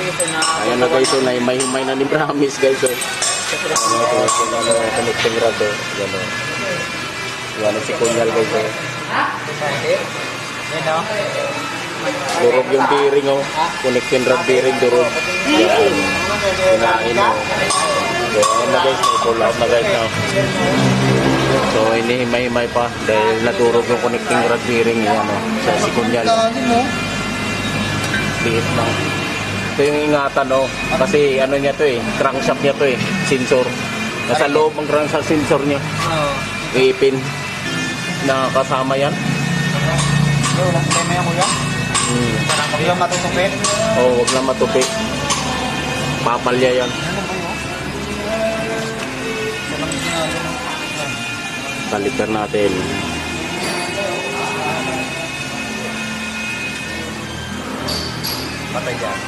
Ayan na guys, so himay-himay na ni Promise guys. So. Connecting rod eh. Yan si Kunyal guys. So. Durog yung bearing oh. Connecting rod bearing durog. Yan. Hinahin oh. Ayan na guys, pull out na guys. No? So hinihimay-himay pa dahil nadurog yung connecting rod bearing. Yan oh. Sa si Kunyal. Liit lang. Ito yung ingatan oh. Kasi ano niya to eh, crankshaft niya to eh, sensor. Nasa loob ang crankshaft sensor niya. Ipin na kasama yan. Wala problema yan kuya. Huwag lang matutupi. Oo, huwag lang matupi. Papalya yan. Balikan natin. Patay dyan.